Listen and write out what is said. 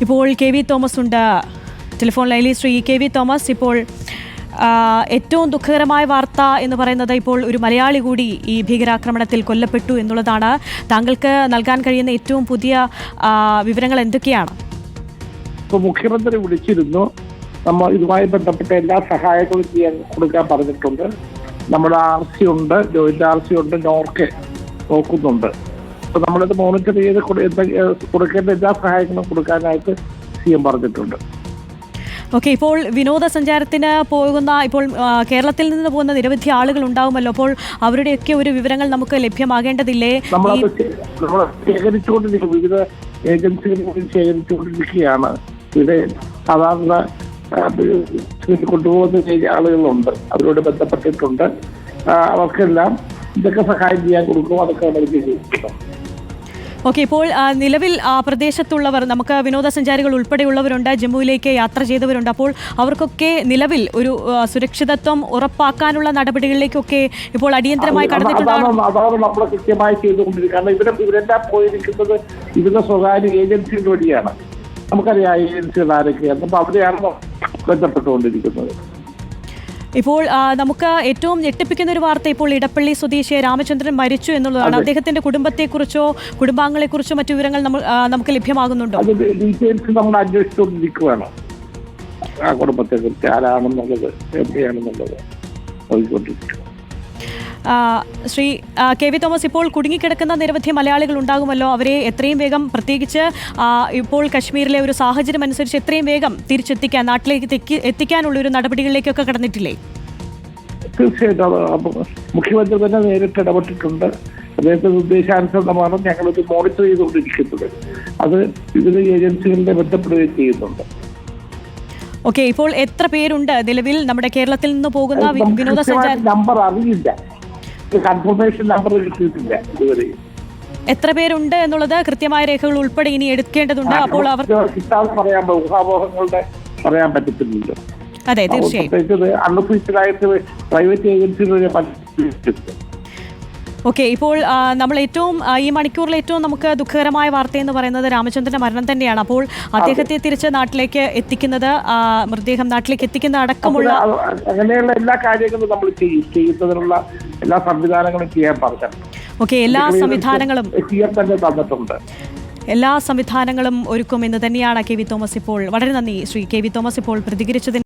ഇപ്പോൾ K V Thomas ഉണ്ട് telephone ലൈനിൽ. ശ്രീ കെ വി തോമസ്, ഇപ്പോൾ ഏറ്റവും ദുഃഖകരമായ വാർത്ത എന്ന് പറയുന്നത് ഇപ്പോൾ ഒരു മലയാളി കൂടി ഈ ഭീകരാക്രമണത്തിൽ കൊല്ലപ്പെട്ടു എന്നുള്ളതാണ്. താങ്കൾക്ക് നൽകാൻ കഴിയുന്ന ഏറ്റവും പുതിയ വിവരങ്ങൾ എന്തൊക്കെയാണ്? ഇപ്പോൾ മുഖ്യമന്ത്രി വിളിച്ചിരുന്നു. നമ്മൾ ഇതുമായി ബന്ധപ്പെട്ട എല്ലാ സഹായങ്ങളും ചെയ്യാൻ കൊടുക്കാൻ പറഞ്ഞിട്ടുണ്ട്. നമ്മുടെ RC ഉണ്ട്, ജോയിന്റ് RC ഉണ്ട്, നോർക്കെ നോക്കുന്നുണ്ട്. അപ്പോൾ നമ്മളിത് മോണിറ്റർ ചെയ്ത് കൊടുക്കേണ്ട എല്ലാ സഹായങ്ങളും കൊടുക്കാനായിട്ട് CM പറഞ്ഞിട്ടുണ്ട്. ഓക്കെ, ഇപ്പോൾ വിനോദസഞ്ചാരത്തിന് പോകുന്ന, ഇപ്പോൾ കേരളത്തിൽ നിന്ന് പോകുന്ന നിരവധി ആളുകൾ ഉണ്ടാവുമല്ലോ, അപ്പോൾ അവരുടെയൊക്കെ ഒരു വിവരങ്ങൾ നമുക്ക് ലഭ്യമാകേണ്ടതില്ലേ? നമ്മൾ ശേഖരിച്ചുകൊണ്ടിരിക്കും, വിവിധ ഏജൻസികളിൽ ശേഖരിച്ചുകൊണ്ടിരിക്കുകയാണ്. ഇവിടെ സാധാരണ കൊണ്ടുപോകുന്ന ആളുകളുണ്ട്, അവരോട് ബന്ധപ്പെട്ടിട്ടുണ്ട്. അവർക്കെല്ലാം ഇതൊക്കെ സഹായം ചെയ്യാൻ കൊടുക്കും. അതൊക്കെ അവർ. ഓക്കെ, ഇപ്പോൾ നിലവിൽ പ്രദേശത്തുള്ളവർ, നമുക്ക് വിനോദസഞ്ചാരികൾ ഉൾപ്പെടെയുള്ളവരുണ്ട്, ജമ്മുവിലേക്ക് യാത്ര ചെയ്തവരുണ്ട്. അപ്പോൾ അവർക്കൊക്കെ നിലവിൽ ഒരു സുരക്ഷിതത്വം ഉറപ്പാക്കാനുള്ള നടപടികളിലേക്കൊക്കെ ഇപ്പോൾ അടിയന്തരമായി കടന്നിട്ടുണ്ടാകും. അതാണ് നമ്മൾ കൃത്യമായി ചെയ്തുകൊണ്ടിരിക്കുന്നത്. കാരണം ഇവരെല്ലാം പോയിരിക്കുന്നത് വിവിധ സ്വകാര്യ ഏജൻസികൾ വഴിയാണ്. നമുക്കറിയാം ഏജൻസികൾ ആരൊക്കെയാണ്. അപ്പോൾ അവരെയാണ് ബന്ധപ്പെട്ടുകൊണ്ടിരിക്കുന്നത്. ഇപ്പോൾ നമുക്ക് ഏറ്റവും ഞെട്ടിപ്പിക്കുന്ന ഒരു വാർത്ത, ഇപ്പോൾ ഇടപ്പള്ളി സ്വദേശിയെ രാമചന്ദ്രൻ മരിച്ചു എന്നുള്ളതാണ്. അദ്ദേഹത്തിന്റെ കുടുംബത്തെക്കുറിച്ചോ കുടുംബാംഗങ്ങളെക്കുറിച്ചോ മറ്റു വിവരങ്ങൾ നമുക്ക് ലഭ്യമാകുന്നുണ്ടോ? അത് ഡീറ്റെയിൽസ് നമ്മൾ അന്വേഷിച്ചുകൊണ്ടിരിക്കുകയാണ്. ആ കുടുംബത്തെക്കുറിച്ച് ആരാണെന്നുള്ളത്, എവിടെയാണെന്നുള്ളത് നോക്കിക്കൊണ്ടിരിക്കുക. ശ്രീ കെ വി തോമസ്, ഇപ്പോൾ കുടുങ്ങിക്കിടക്കുന്ന നിരവധി മലയാളികൾ ഉണ്ടാകുമല്ലോ, അവരെ എത്രയും വേഗം, പ്രത്യേകിച്ച് ഇപ്പോൾ കശ്മീരിലെ ഒരു സാഹചര്യം അനുസരിച്ച് എത്രയും വേഗം തിരിച്ചെത്തിക്കാൻ, നാട്ടിലേക്ക് എത്തിക്കാനുള്ള ഒരു നടപടികളിലേക്കൊക്കെ കടന്നിട്ടില്ലേ? തീർച്ചയായിട്ടും മുഖ്യമന്ത്രി തന്നെ നേരിട്ട് ഇടപെട്ടിട്ടുണ്ട്. അദ്ദേഹത്തിന്റെ നിർദ്ദേശാനുസൃതമാണ് ഞങ്ങളിത് മോണിറ്റർ ചെയ്തുകൊണ്ടിരിക്കുന്നത്. അത് വിവിധ ഏജൻസികളുടെ ബന്ധപ്പെടുകയും ചെയ്യുന്നുണ്ട്. ഓക്കെ, ഇപ്പോൾ എത്ര പേരുണ്ട് നിലവിൽ നമ്മുടെ കേരളത്തിൽ നിന്ന് പോകുന്ന വിനോദസഞ്ചാര? നമ്പർ അറിയില്ല, കൺഫർമേഷൻ നമ്പർ കിട്ടിയിട്ടില്ല ഇതുവരെ. എത്ര പേരുണ്ട് എന്നുള്ളത് കൃത്യമായ രേഖകൾ ഉൾപ്പെടെ ഇനി എടുക്കേണ്ടതുണ്ട്. അപ്പോൾ അവർ കിട്ടാതെ പറയാൻ, ഊഹാപോഹങ്ങളുടെ പറയാൻ പറ്റത്തില്ലല്ലോ. അതെ, തീർച്ചയായും അൺഒഫീഷ്യലായിട്ട് പ്രൈവറ്റ് ഏജൻസികൾ. ഓക്കെ, ഇപ്പോൾ നമ്മൾ ഏറ്റവും ഈ മണിക്കൂറിൽ ഏറ്റവും നമുക്ക് ദുഃഖകരമായ വാർത്ത എന്ന് പറയുന്നത് രാമചന്ദ്രന്റെ മരണം തന്നെയാണ്. അപ്പോൾ അദ്ദേഹത്തെ തിരിച്ച് നാട്ടിലേക്ക് എത്തിക്കുന്നത്, മൃതദേഹം നാട്ടിലേക്ക് എത്തിക്കുന്ന അടക്കമുള്ള അങ്ങനെയുള്ള എല്ലാ കാര്യങ്ങളും നമ്മൾ ചെയ്യുന്നതിനുള്ള എല്ലാ സംവിധാനങ്ങളും ചെയ്യാൻ പറഞ്ഞു. ഓക്കെ, എല്ലാ സംവിധാനങ്ങളും തന്നെ തന്നിട്ടുണ്ട്. എല്ലാ സംവിധാനങ്ങളും ഒരുക്കും എന്ന് തന്നെയാണ് കെ വി തോമസ് ഇപ്പോൾ. വളരെ നന്ദി ശ്രീ കെ വി തോമസ് ഇപ്പോൾ പ്രതികരിച്ചതിന്.